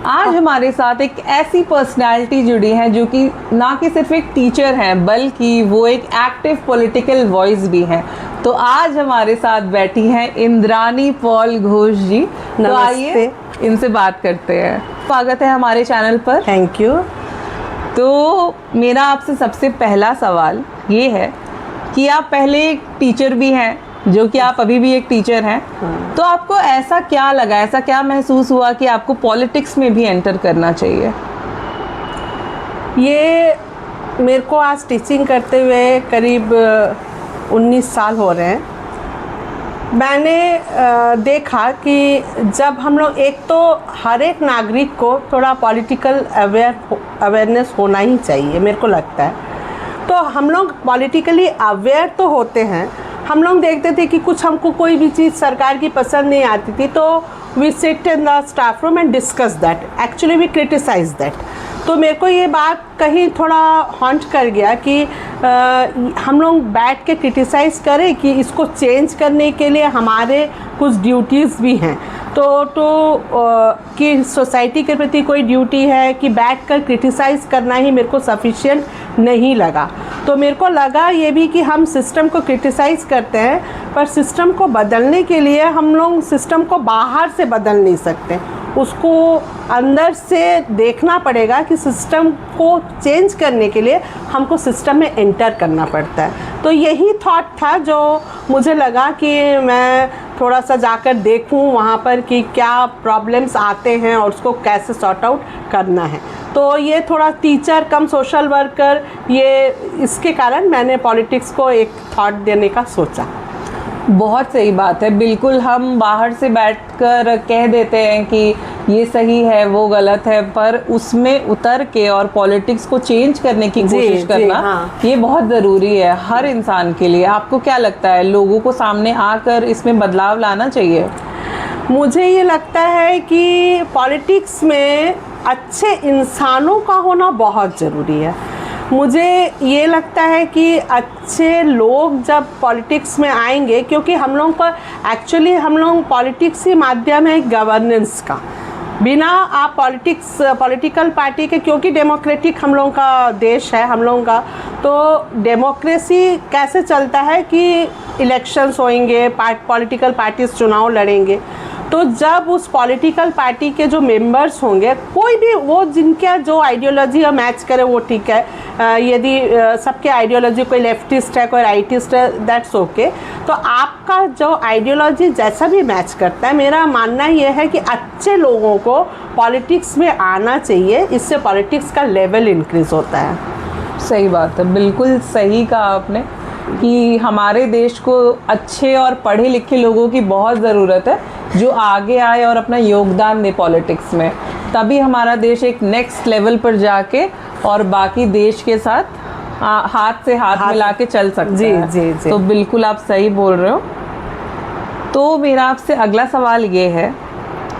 आज हमारे साथ एक ऐसी पर्सनालिटी जुड़ी है जो कि ना कि सिर्फ एक टीचर हैं बल्कि वो एक एक्टिव पॉलिटिकल वॉइस भी हैं। तो आज हमारे साथ बैठी हैं इंद्रानी पॉल घोष जी। तो आइए इनसे बात करते हैं। स्वागत है हमारे चैनल पर। Thank you. तो मेरा आपसे सबसे पहला सवाल ये है कि आप पहले एक टीचर भी हैं, जो कि आप अभी भी एक टीचर हैं। तो आपको ऐसा क्या लगा, ऐसा क्या महसूस हुआ कि आपको पॉलिटिक्स में भी एंटर करना चाहिए? ये मेरे को आज टीचिंग करते हुए करीब 19 साल हो रहे हैं। मैंने देखा कि जब हम लोग, एक तो हर एक नागरिक को थोड़ा पॉलिटिकल अवेयरनेस होना ही चाहिए, मेरे को लगता है। तो हम लोग पॉलिटिकली अवेयर तो होते हैं। हम लोग देखते थे कि कुछ हमको कोई भी चीज़ सरकार की पसंद नहीं आती थी तो we sit in the staff room and discuss that, actually we criticise that. तो मेरे को ये बात कहीं थोड़ा हॉन्ट कर गया कि हम लोग बैठ के क्रिटिसाइज़ करें कि इसको चेंज करने के लिए हमारे कुछ ड्यूटीज़ भी हैं। कि सोसाइटी के प्रति कोई ड्यूटी है कि बैठकर क्रिटिसाइज़ करना ही मेरे को सफिशिएंट नहीं लगा। तो मेरे को लगा ये भी कि हम सिस्टम को क्रिटिसाइज़ करते हैं, पर सिस्टम को बदलने के लिए हम लोग सिस्टम को बाहर से बदल नहीं सकते, उसको अंदर से देखना पड़ेगा कि सिस्टम को चेंज करने के लिए हमको सिस्टम में एंटर करना पड़ता है। तो यही थॉट था जो मुझे लगा कि मैं थोड़ा सा जाकर देखूं वहाँ पर कि क्या प्रॉब्लम्स आते हैं और उसको कैसे सॉर्ट आउट करना है। तो ये थोड़ा टीचर कम सोशल वर्कर, ये इसके कारण मैंने पॉलिटिक्स को एक थॉट देने का सोचा। बहुत सही बात है। बिल्कुल, हम बाहर से बैठकर कह देते हैं कि ये सही है वो गलत है, पर उसमें उतर के और पॉलिटिक्स को चेंज करने की कोशिश करना, हाँ। ये बहुत ज़रूरी है हर इंसान के लिए। आपको क्या लगता है, लोगों को सामने आकर इसमें बदलाव लाना चाहिए? मुझे ये लगता है कि पॉलिटिक्स में अच्छे इंसानों का होना बहुत ज़रूरी है। मुझे ये लगता है कि अच्छे लोग जब पॉलिटिक्स में आएंगे, क्योंकि हम लोग को एक्चुअली हम लोग पॉलिटिक्स ही माध्यम है गवर्नेंस का। बिना आप पॉलिटिकल पार्टी के, क्योंकि डेमोक्रेटिक हम लोगों का देश है हम लोगों का, तो डेमोक्रेसी कैसे चलता है कि इलेक्शंस होंगे, पॉलिटिकल पार्टीज चुनाव लड़ेंगे। तो जब उस पॉलिटिकल पार्टी के जो मेंबर्स होंगे, कोई भी वो जिनका जो आइडियोलॉजी मैच करे वो ठीक है। यदि सबके आइडियोलॉजी, कोई लेफ्टिस्ट है कोई राइटिस्ट है, दैट्स ओके। तो आपका जो आइडियोलॉजी जैसा भी मैच करता है, मेरा मानना ये है कि अच्छे लोगों को पॉलिटिक्स में आना चाहिए, इससे पॉलिटिक्स का लेवल इंक्रीज़ होता है। सही बात है, बिल्कुल सही कहा आपने कि हमारे देश को अच्छे और पढ़े लिखे लोगों की बहुत ज़रूरत है, जो आगे आए और अपना योगदान दे पॉलिटिक्स में। तभी हमारा देश एक नेक्स्ट लेवल पर जाके और बाकी देश के साथ हाथ से हाथ मिला के चल सकता है। जी। तो बिल्कुल आप सही बोल रहे हो। तो मेरा आपसे अगला सवाल ये है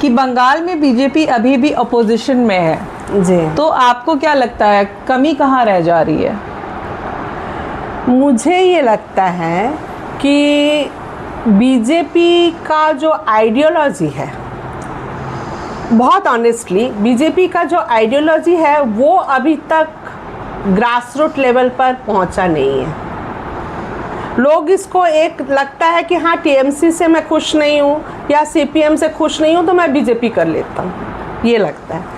कि बंगाल में बीजेपी अभी भी अपोजिशन में है जी। तो आपको क्या लगता है, कमी कहाँ रह जा रही है? मुझे ये लगता है कि बीजेपी का जो आइडियोलॉजी है, बहुत ऑनेस्टली बीजेपी का जो आइडियोलॉजी है वो अभी तक ग्रास रूट लेवल पर पहुंचा नहीं है। लोग इसको एक लगता है कि हाँ, टीएमसी से मैं खुश नहीं हूँ या सीपीएम से खुश नहीं हूँ तो मैं बीजेपी कर लेता हूँ, ये लगता है।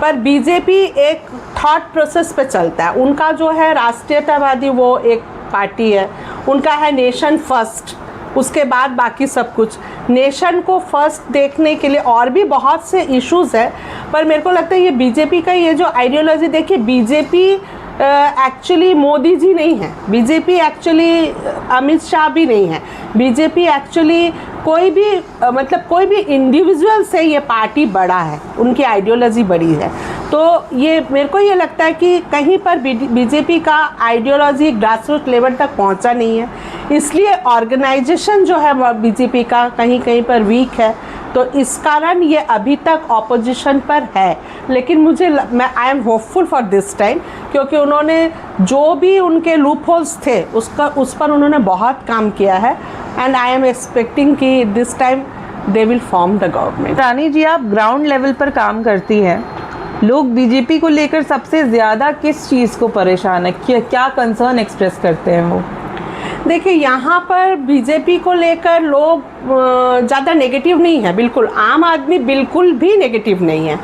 पर बीजेपी एक थॉट प्रोसेस पे चलता है। उनका जो है राष्ट्रीयतावादी वो एक पार्टी है, उनका है नेशन फर्स्ट, उसके बाद बाकी सब कुछ। नेशन को फर्स्ट देखने के लिए और भी बहुत से इश्यूज़ है, पर मेरे को लगता है ये बीजेपी का ये जो आइडियोलॉजी, देखिए बीजेपी एक्चुअली मोदी जी नहीं है, बीजेपी एक्चुअली अमित शाह भी नहीं है, बीजेपी एक्चुअली कोई भी मतलब कोई भी इंडिविजुअल से ये पार्टी बड़ा है, उनकी आइडियोलॉजी बड़ी है। तो ये मेरे को ये लगता है कि कहीं पर बीजेपी का आइडियोलॉजी ग्रास रूट लेवल तक पहुंचा नहीं है, इसलिए ऑर्गेनाइजेशन जो है बीजेपी का कहीं कहीं पर वीक है। तो इस कारण ये अभी तक ऑपोजिशन पर है। लेकिन I am hopeful for this time, क्योंकि उन्होंने जो भी उनके लूप होल्स थे उस पर उन्होंने बहुत काम किया है। एंड आई एम एक्सपेक्टिंग कि this time they will form the government. रानी जी, आप ग्राउंड लेवल पर काम करती हैं, लोग बीजेपी को लेकर सबसे ज़्यादा किस चीज़ को परेशान है, क्या कंसर्न एक्सप्रेस करते हैं वो? देखिए, यहाँ पर बीजेपी को लेकर लोग ज़्यादा नेगेटिव नहीं है, बिल्कुल आम आदमी बिल्कुल भी नेगेटिव नहीं है।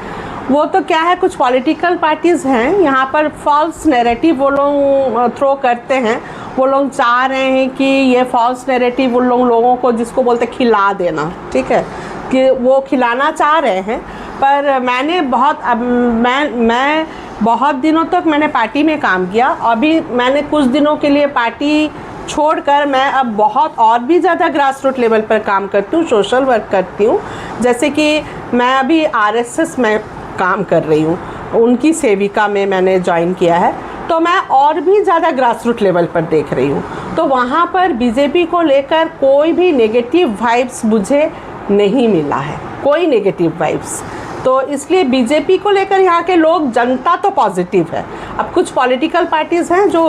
वो तो क्या है, कुछ पॉलिटिकल पार्टीज़ हैं यहाँ पर फॉल्स नैरेटिव वो लोग थ्रो करते हैं। वो लोग चाह रहे हैं कि ये फॉल्स नैरेटिव उन लोगों को, जिसको बोलते खिला देना, ठीक है, कि वो खिलाना चाह रहे हैं। पर मैंने मैं बहुत दिनों तक मैंने पार्टी में काम किया। अभी मैंने कुछ दिनों के लिए पार्टी छोड़कर मैं अब बहुत और भी ज़्यादा ग्रास रूट लेवल पर काम करती हूँ, सोशल वर्क करती हूँ। जैसे कि मैं अभी आरएसएस में काम कर रही हूँ, उनकी सेविका में मैंने ज्वाइन किया है, तो मैं और भी ज़्यादा ग्रास रूट लेवल पर देख रही हूँ। तो वहाँ पर बीजेपी को लेकर कोई भी नेगेटिव वाइब्स मुझे नहीं मिला है, कोई नेगेटिव वाइब्स। तो इसलिए बीजेपी को लेकर यहाँ के लोग, जनता तो पॉजिटिव है। अब कुछ पॉलिटिकल पार्टीज़ हैं जो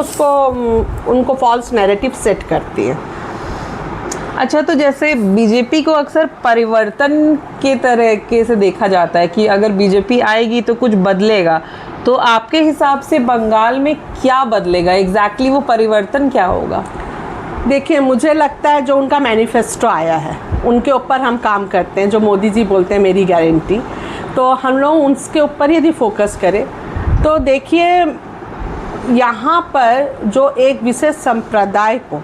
उनको फॉल्स नैरेटिव सेट करती है। अच्छा, तो जैसे बीजेपी को अक्सर परिवर्तन के तरीके से देखा जाता है कि अगर बीजेपी आएगी तो कुछ बदलेगा, तो आपके हिसाब से बंगाल में क्या बदलेगा, एग्जैक्टली वो परिवर्तन क्या होगा? देखिए, मुझे लगता है जो उनका मैनिफेस्टो आया है उनके ऊपर हम काम करते हैं, जो मोदी जी बोलते हैं मेरी गारंटी, तो हम लोग उसके ऊपर यदि फोकस करें तो देखिए, यहाँ पर जो एक विशेष संप्रदाय को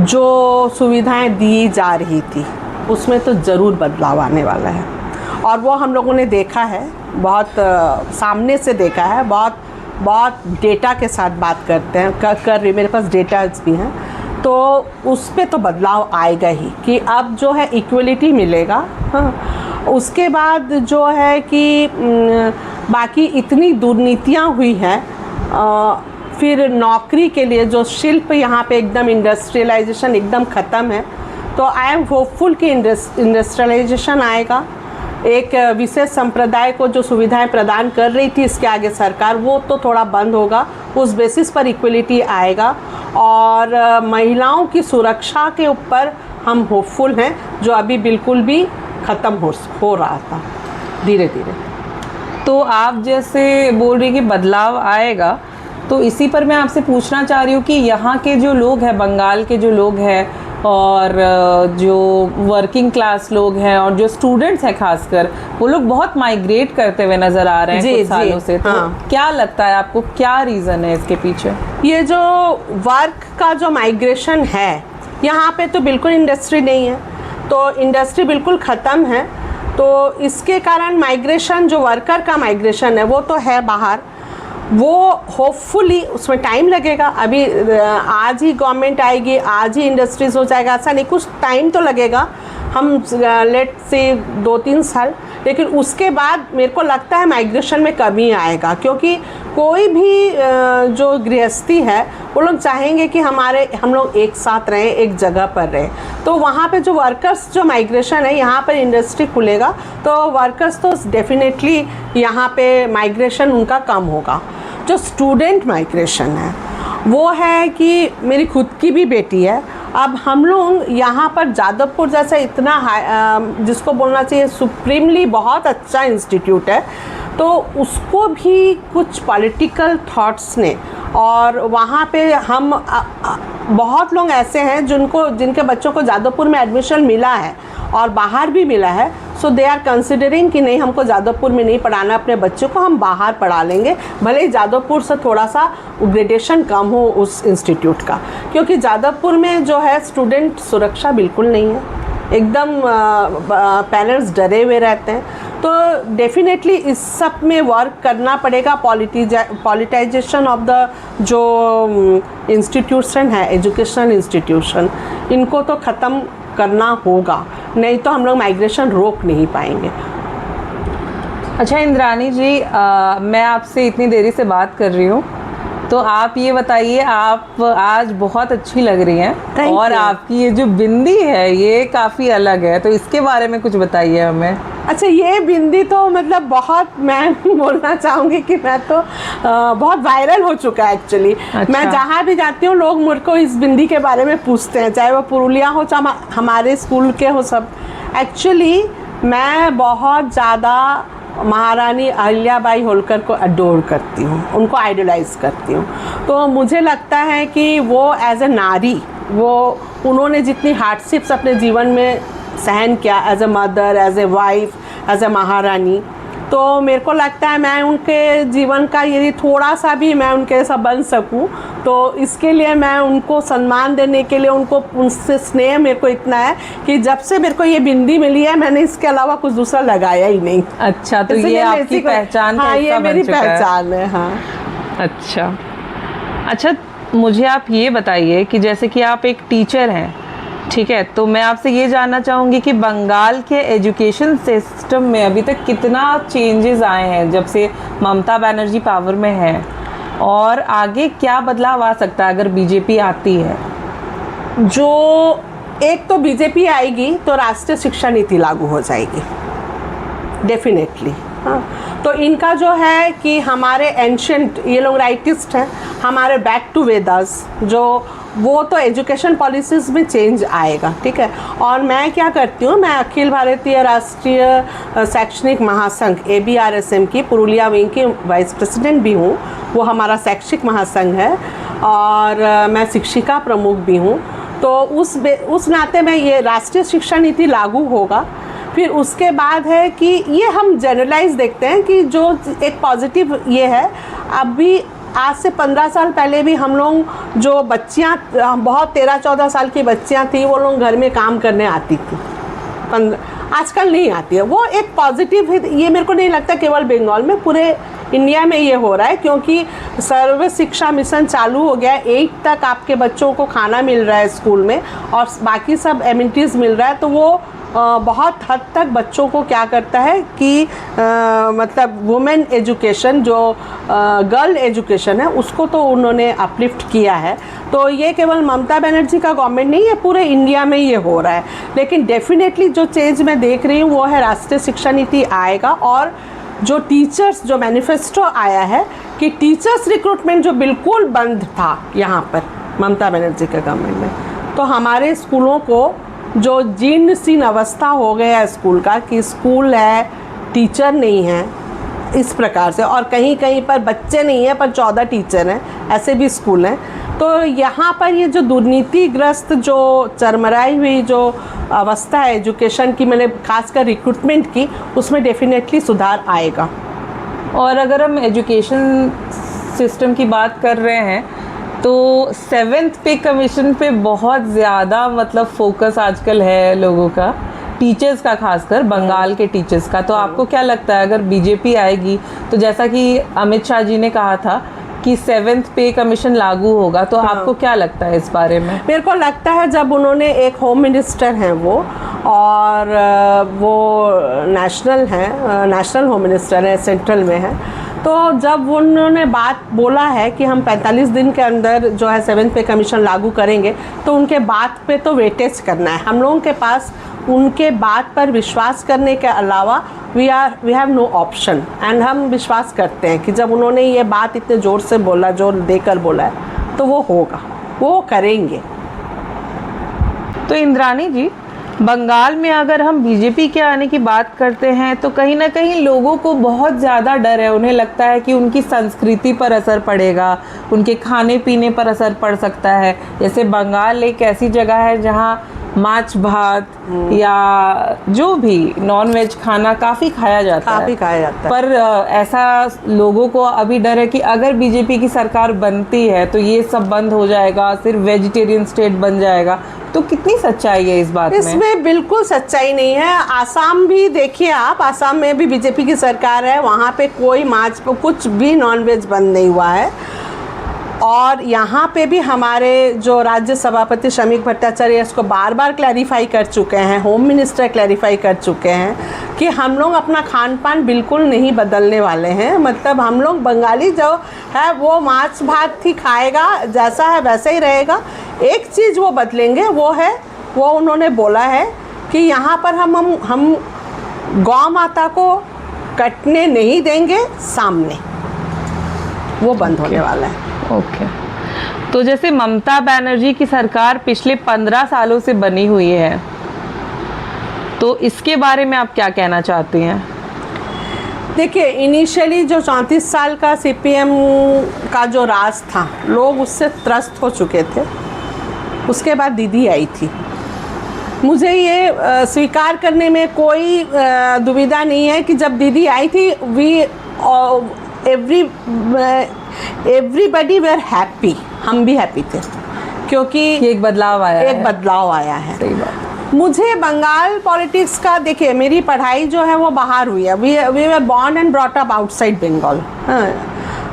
जो सुविधाएं दी जा रही थी उसमें तो ज़रूर बदलाव आने वाला है। और वो हम लोगों ने देखा है, बहुत सामने से देखा है, बहुत डेटा के साथ बात करते हैं, कर रही, मेरे पास डेटाज भी हैं। तो उस पर तो बदलाव आएगा ही कि अब जो है इक्वलिटी मिलेगा। हाँ, उसके बाद जो है कि बाकी इतनी दुर्नीतियाँ हुई हैं, फिर नौकरी के लिए जो शिल्प यहाँ पे एकदम इंडस्ट्रियलाइजेशन एकदम ख़त्म है, तो आई एम होपफुल कि इंडस्ट्रियलाइजेशन आएगा। एक विशेष संप्रदाय को जो सुविधाएं प्रदान कर रही थी इसके आगे सरकार, वो तो थोड़ा बंद होगा, उस बेसिस पर इक्वलिटी आएगा। और महिलाओं की सुरक्षा के ऊपर हम होपफुल हैं, जो अभी बिल्कुल भी ख़त्म हो रहा था धीरे धीरे। तो आप जैसे बोल रही कि बदलाव आएगा, तो इसी पर मैं आपसे पूछना चाह रही हूँ कि यहाँ के जो लोग हैं, बंगाल के जो लोग हैं और जो वर्किंग क्लास लोग हैं और जो स्टूडेंट्स हैं खासकर, वो लोग बहुत माइग्रेट करते हुए नज़र आ रहे हैं कुछ सालों से। तो हाँ। क्या लगता है आपको, क्या रीज़न है इसके पीछे? ये जो वर्क का जो माइग्रेशन है, यहाँ पे तो बिल्कुल इंडस्ट्री नहीं है, तो इंडस्ट्री बिल्कुल ख़त्म है। तो इसके कारण माइग्रेशन, जो वर्कर का माइग्रेशन है वो तो है बाहर, वो होपफुली उसमें टाइम लगेगा। अभी आज ही गवर्नमेंट आएगी, आज ही इंडस्ट्रीज़ हो जाएगा, ऐसा नहीं, कुछ टाइम तो लगेगा। हम लेट से 2-3 साल, लेकिन उसके बाद मेरे को लगता है माइग्रेशन में कमी आएगा, क्योंकि कोई भी जो गृहस्थी है वो लोग चाहेंगे कि हम लोग एक साथ रहें, एक जगह पर रहें। तो वहाँ पे जो वर्कर्स जो माइग्रेशन है, यहाँ पर इंडस्ट्री खुलेगा तो वर्कर्स तो डेफिनेटली यहाँ पे माइग्रेशन उनका कम होगा। जो स्टूडेंट माइग्रेशन है वो है कि मेरी खुद की भी बेटी है, अब हम लोग यहाँ पर जादवपुर जैसा इतना जिसको बोलना चाहिए सुप्रीमली बहुत अच्छा इंस्टीट्यूट है, तो उसको भी कुछ पॉलिटिकल थॉट्स ने, और वहाँ पे हम बहुत लोग ऐसे हैं जिनके बच्चों को जादवपुर में एडमिशन मिला है और बाहर भी मिला है, सो दे आर कंसिडरिंग कि नहीं, हमको जादवपुर में नहीं पढ़ाना अपने बच्चों को, हम बाहर पढ़ा लेंगे, भले ही जादवपुर से थोड़ा सा ग्रेडेशन कम हो उस इंस्टीट्यूट का, क्योंकि जादवपुर में जो है स्टूडेंट सुरक्षा बिल्कुल नहीं है, एकदम पेरेंट्स डरे हुए रहते हैं। तो डेफिनेटली इस सब में वर्क करना पड़ेगा। पॉलिटाइजेशन ऑफ द जो इंस्टीट्यूशन है, एजुकेशनल इंस्टीट्यूशन, इनको तो ख़त्म करना होगा, नहीं तो हम लोग माइग्रेशन रोक नहीं पाएंगे। अच्छा इंद्रानी जी, मैं आपसे इतनी देरी से बात कर रही हूँ, तो आप ये बताइए, आप आज बहुत अच्छी लग रही हैं और आपकी ये जो बिंदी है ये काफ़ी अलग है, तो इसके बारे में कुछ बताइए हमें। अच्छा, ये बिंदी तो मतलब बहुत, मैं बोलना चाहूँगी कि मैं तो बहुत वायरल हो चुका है एक्चुअली। अच्छा। मैं जहाँ भी जाती हूँ लोग मुझको इस बिंदी के बारे में पूछते हैं, चाहे वो पुरुलिया हो चाहे हमारे स्कूल के हो सब। एक्चुअली मैं बहुत ज़्यादा महारानी अहिल्याबाई होलकर को अडोर करती हूँ, उनको आइडलाइज करती हूँ। तो मुझे लगता है कि वो एज ए नारी, वो उन्होंने जितनी हार्डशिप्स अपने जीवन में सहन किया as a mother, as a wife, as a महारानी, तो मेरे को लगता है मैं उनके जीवन का यदि थोड़ा सा भी मैं उनके जैसा बन सकूं, तो इसके लिए मैं उनको सम्मान देने के लिए उनसे स्नेह मेरे को इतना है कि जब से मेरे को ये बिंदी मिली है मैंने इसके अलावा कुछ दूसरा लगाया ही नहीं। अच्छा, तो ये आपकी पहचान का हाँ, ये मेरी पहचान है। हाँ, अच्छा, मुझे आप ये बताइए कि जैसे कि आप एक टीचर हैं, ठीक है, तो मैं आपसे ये जानना चाहूँगी कि बंगाल के एजुकेशन सिस्टम में अभी तक कितना चेंजेस आए हैं जब से ममता बनर्जी पावर में है, और आगे क्या बदलाव आ सकता है अगर बीजेपी आती है? जो एक तो बीजेपी आएगी तो राष्ट्रीय शिक्षा नीति लागू हो जाएगी डेफिनेटली। हाँ, तो इनका जो है कि हमारे एंशंट, ये लोग राइटिस्ट हैं, हमारे बैक टू वेदास, जो वो तो एजुकेशन पॉलिसीज़ में चेंज आएगा, ठीक है। और मैं क्या करती हूँ, मैं अखिल भारतीय राष्ट्रीय शैक्षणिक महासंघ ABRSM की पुरुलिया विंग की वाइस प्रेसिडेंट भी हूँ, वो हमारा शैक्षिक महासंघ है, और मैं शिक्षिका प्रमुख भी हूँ। तो उस नाते में ये राष्ट्रीय शिक्षा नीति लागू होगा। फिर उसके बाद है कि ये हम जनरलाइज देखते हैं कि जो एक पॉजिटिव ये है, अभी आज से 15 साल पहले भी हम लोग जो बच्चियाँ, बहुत 13-14 साल की बच्चियाँ थी, वो लोग घर में काम करने आती थी, आजकल नहीं आती है। वो एक पॉजिटिव है, ये मेरे को नहीं लगता केवल बंगाल में, पूरे इंडिया में ये हो रहा है, क्योंकि सर्व शिक्षा मिशन चालू हो गया है। 8 तक आपके बच्चों को खाना मिल रहा है स्कूल में, और बाकी सब एमिनिटीज़ मिल रहा है। तो वो बहुत हद तक बच्चों को क्या करता है कि मतलब वुमेन एजुकेशन, जो गर्ल एजुकेशन है, उसको तो उन्होंने अपलिफ्ट किया है। तो ये केवल ममता बनर्जी का गवर्नमेंट नहीं है, पूरे इंडिया में ये हो रहा है। लेकिन डेफिनेटली जो चेंज मैं देख रही हूँ वो है राष्ट्रीय शिक्षा नीति आएगा, और जो टीचर्स, जो मैनिफेस्टो आया है कि टीचर्स रिक्रूटमेंट जो बिल्कुल बंद था यहाँ पर ममता बनर्जी के गवर्नमेंट में, तो हमारे स्कूलों को जो जीर्ण शीर्ण अवस्था हो गया है स्कूल का, कि स्कूल है टीचर नहीं है इस प्रकार से, और कहीं कहीं पर बच्चे नहीं हैं पर 14 टीचर हैं, ऐसे भी स्कूल हैं। तो यहाँ पर ये जो दुर्नीतिग्रस्त, जो चरमराई हुई जो अवस्था है एजुकेशन की, मैंने खासकर रिक्रूटमेंट की, उसमें डेफिनेटली सुधार आएगा। और अगर हम एजुकेशन सिस्टम की बात कर रहे हैं तो 7th पे कमीशन पे बहुत ज़्यादा मतलब फोकस आजकल है लोगों का, टीचर्स का, खासकर बंगाल के टीचर्स का। तो आपको क्या लगता है अगर बीजेपी आएगी तो, जैसा कि अमित शाह जी ने कहा था कि 7th पे कमीशन लागू होगा, तो आपको क्या लगता है इस बारे में? मेरे को लगता है जब उन्होंने, एक होम मिनिस्टर हैं वो, और वो नेशनल हैं, नेशनल होम मिनिस्टर है, सेंट्रल में है, तो जब उन्होंने बात बोला है कि हम 45 दिन के अंदर जो है 7th पे कमीशन लागू करेंगे, तो उनके बात पे तो वेटेज करना है। हम लोगों के पास उनके बात पर विश्वास करने के अलावा we have no option, and हम विश्वास करते हैं कि जब उन्होंने ये बात इतने ज़ोर से बोला, जोर देकर बोला है, तो वो होगा, वो करेंगे। तो इंद्राणी जी, बंगाल में अगर हम बीजेपी के आने की बात करते हैं तो कहीं ना कहीं लोगों को बहुत ज़्यादा डर है। उन्हें लगता है कि उनकी संस्कृति पर असर पड़ेगा, उनके खाने पीने पर असर पड़ सकता है। जैसे बंगाल एक ऐसी जगह है जहाँ माछ भात या जो भी नॉन वेज खाना काफ़ी खाया जाता है। पर ऐसा लोगों को अभी डर है कि अगर बीजेपी की सरकार बनती है तो ये सब बंद हो जाएगा, सिर्फ वेजिटेरियन स्टेट बन जाएगा। तो कितनी सच्चाई है इस बात में? इसमें बिल्कुल सच्चाई नहीं है। आसाम भी देखिए आप, आसाम में भी बीजेपी की सरकार है, वहाँ पे कोई माछ, कुछ भी नॉनवेज बंद नहीं हुआ है। और यहाँ पे भी हमारे जो राज्य सभापति श्रमिक भट्टाचार्य इसको बार बार क्लैरिफाई कर चुके हैं, होम मिनिस्टर क्लैरिफाई कर चुके हैं कि हम लोग अपना खान पान बिल्कुल नहीं बदलने वाले हैं। मतलब हम लोग बंगाली जो है वो माछ भात ही खाएगा, जैसा है वैसा ही रहेगा। एक चीज़ वो बदलेंगे, वो उन्होंने बोला है कि यहाँ पर हम गौ माता को कटने नहीं देंगे सामने, वो बंद होने वाला है। ओके। तो जैसे ममता बनर्जी की सरकार पिछले 15 सालों से बनी हुई है, तो इसके बारे में आप क्या कहना चाहती हैं? देखिए, इनिशियली जो 34 साल का सीपीएम का जो राज था, लोग उससे त्रस्त हो चुके थे। उसके बाद दीदी आई थी। मुझे ये स्वीकार करने में कोई दुविधा नहीं है कि जब दीदी आई थी, एवरीबडी वेर हैप्पी, हम भी हैप्पी थे, क्योंकि एक बदलाव आया एक बदलाव आया है। सही बात। मुझे बंगाल पॉलिटिक्स का, देखिए मेरी पढ़ाई जो है वो बाहर हुई है। We were born and brought up outside Bengal,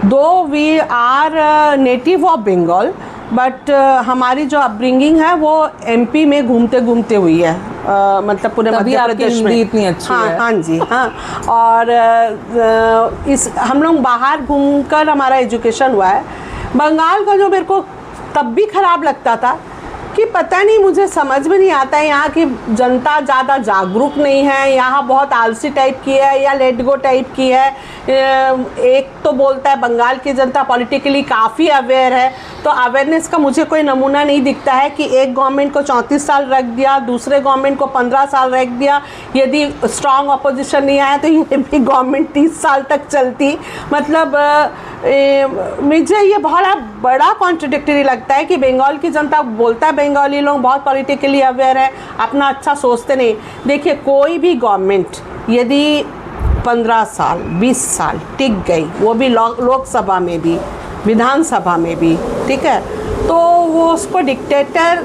though we are native of Bengal, but हमारी जो अपब्रिंगिंग है वो एमपी में घूमते घूमते हुई है, मतलब पूरे मध्य प्रदेश में। इतनी अच्छी हाँ है। हाँ जी, हाँ। और इस हम लोग बाहर घूमकर हमारा एजुकेशन हुआ है। बंगाल का जो मेरे को तब भी ख़राब लगता था कि पता नहीं, मुझे समझ में नहीं आता है, यहाँ की जनता ज़्यादा जागरूक नहीं है, यहाँ बहुत आलसी टाइप की है या लेट गो टाइप की है। एक तो बोलता है बंगाल की जनता पॉलिटिकली काफ़ी अवेयर है, तो अवेयरनेस का मुझे कोई नमूना नहीं दिखता है कि एक गवर्नमेंट को 34 साल रख दिया, दूसरे गवर्नमेंट को 15 साल रख दिया, यदि स्ट्रांग अपोजिशन नहीं आया तो ये भी गवर्नमेंट 30 साल तक चलती। मतलब मुझे ये बहुत बड़ा कॉन्ट्रडिक्टरी लगता है कि बंगाल की जनता बोलता है बंगाली लोग बहुत पॉलिटिकली अवेयर है, अपना अच्छा सोचते नहीं। देखिए, कोई भी गवर्नमेंट यदि 15 साल 20 साल टिक गई, वो भी लोकसभा में भी विधानसभा में भी, ठीक है, तो वो उसको डिक्टेटर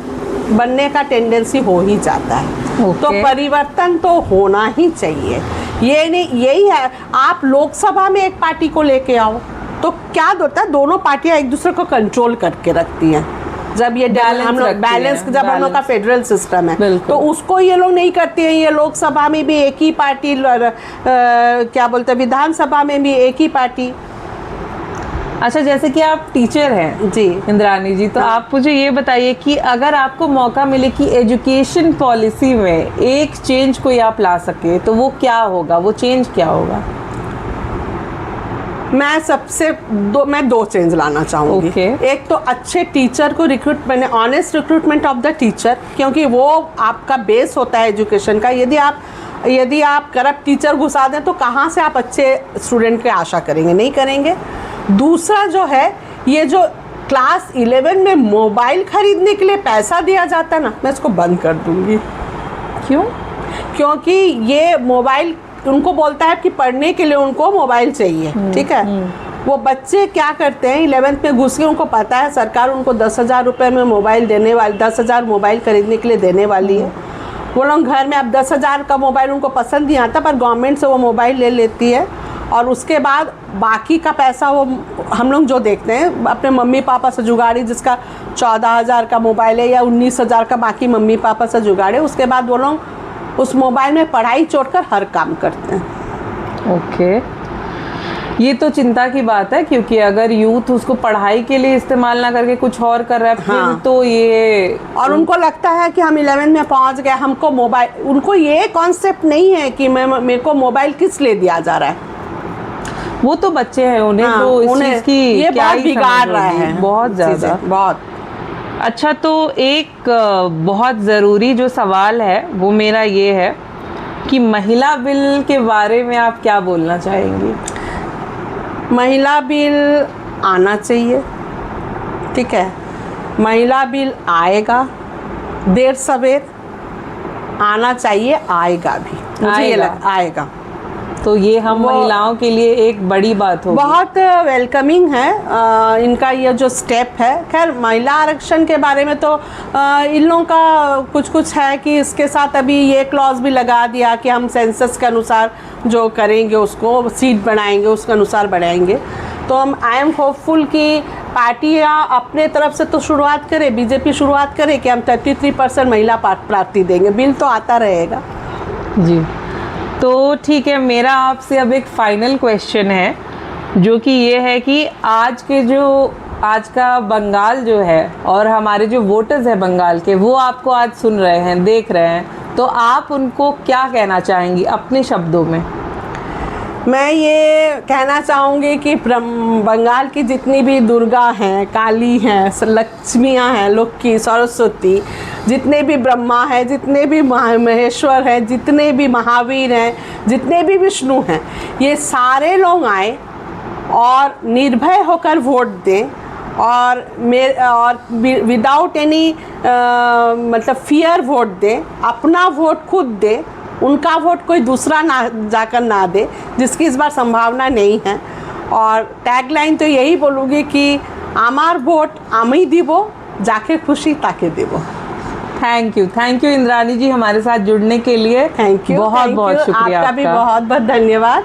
बनने का टेंडेंसी हो ही जाता है। तो परिवर्तन तो होना ही चाहिए। ये नहीं, यही है, आप लोकसभा में एक पार्टी को लेके आओ तो क्या होता है, दोनों पार्टियां एक दूसरे को कंट्रोल करके रखती हैं। जब ये हम लोग बैलेंस, जब हम लोग का फेडरल सिस्टम है, तो उसको ये लोग नहीं करते हैं। ये लोकसभा में भी एक ही पार्टी, क्या बोलते हैं, विधानसभा में भी एक ही पार्टी। अच्छा, जैसे कि आप टीचर हैं जी इंद्रानी जी, तो आप मुझे ये बताइए कि अगर आपको मौका मिले कि एजुकेशन पॉलिसी में एक चेंज कोई आप ला सके, तो वो क्या होगा, वो चेंज क्या होगा? मैं दो चेंज लाना चाहूँगी। एक तो अच्छे टीचर को रिक्रूट, मैंने honest recruitment of the teacher, क्योंकि वो आपका बेस होता है एजुकेशन का। यदि आप करप्ट टीचर घुसा दें तो कहाँ से आप अच्छे स्टूडेंट की आशा करेंगे? नहीं करेंगे। दूसरा जो है, ये जो क्लास 11 में मोबाइल खरीदने के लिए पैसा दिया जाता है ना, मैं इसको बंद कर दूँगी। क्यों? क्योंकि ये मोबाइल उनको बोलता है कि पढ़ने के लिए उनको मोबाइल चाहिए, ठीक है। वो बच्चे क्या करते हैं, 11th में घुस के उनको पता है सरकार उनको 10,000 रुपये में मोबाइल देने वाली, 10,000 मोबाइल खरीदने के लिए देने वाली है। वो लोग घर में, अब 10,000 का मोबाइल उनको पसंद नहीं आता, पर गवर्नमेंट से वो मोबाइल ले लेती है, और उसके बाद बाकी का पैसा वो हम लोग जो देखते हैं अपने मम्मी पापा से जुगाड़ी, जिसका 14,000 का मोबाइल है या 19,000 का, बाकी मम्मी पापा से जुगाड़े, उसके बाद वो लोग उस मोबाइल में पढ़ाई छोड़कर हर काम करते हैं। ओके, ये तो चिंता की बात है, क्योंकि अगर यूथ उसको पढ़ाई के लिए इस्तेमाल ना करके कुछ और कर रहा है, हाँ। तो ये, और उनको लगता है कि हम 11 में पहुंच गए, हमको मोबाइल, उनको ये कॉन्सेप्ट नहीं है कि मेरे को मोबाइल किस लिए दिया जा रहा है। वो तो बच्चे हैं, उन्हें हाँ, तो इस चीज़ की ये क्या बहुत ही बिगाड़ रहा समझ होगी, है, बहुत ज़्यादा, बहुत। अच्छा, तो एक बहुत ज़रूरी जो सवाल है वो मेरा ये है कि महिला बिल के बारे में आप क्या बोलना चाहेंगी? महिला बिल आना चाहिए, ठीक है। महिला बिल आएगा, देर सवेर आना चाहिए, आएगा भी, मुझे ये लगता आएगा। तो ये हम महिलाओं के लिए एक बड़ी बात होगी, बहुत वेलकमिंग है इनका ये जो स्टेप है। खैर, महिला आरक्षण के बारे में तो इन लोगों का कुछ है कि इसके साथ अभी ये क्लॉज भी लगा दिया कि हम सेंसस के अनुसार जो करेंगे, उसको सीट बढ़ाएंगे, उसके अनुसार बढ़ाएंगे। तो हम आई एम होपफुल कि पार्टियाँ अपने तरफ से तो शुरुआत करे, बीजेपी शुरुआत करे कि हम 33% महिला प्रार्थी देंगे। बिल तो आता रहेगा जी। तो ठीक है, मेरा आपसे अब एक फाइनल क्वेश्चन है, जो कि ये है कि आज का बंगाल जो है और हमारे जो वोटर्स हैं बंगाल के, वो आपको आज सुन रहे हैं, देख रहे हैं, तो आप उनको क्या कहना चाहेंगी अपने शब्दों में? मैं ये कहना चाहूँगी कि बंगाल की जितनी भी दुर्गा हैं, काली हैं, लक्ष्मियाँ हैं, लक्ष्मी, सरस्वती, जितने भी ब्रह्मा हैं, जितने भी महेश्वर हैं, जितने भी महावीर हैं, जितने भी विष्णु हैं, ये सारे लोग आए और निर्भय होकर वोट दें और विदाउट एनी मतलब फियर वोट दें, अपना वोट खुद दें, उनका वोट कोई दूसरा ना जाकर ना दे, जिसकी इस बार संभावना नहीं है। और टैगलाइन तो यही बोलूँगी कि आमार वोट आमी दिबो, जाके खुशी ताके देबो। थैंक यू इंद्रानी जी हमारे साथ जुड़ने के लिए। थैंक यू, बहुत बहुत शुक्रिया आपका भी बहुत बहुत धन्यवाद।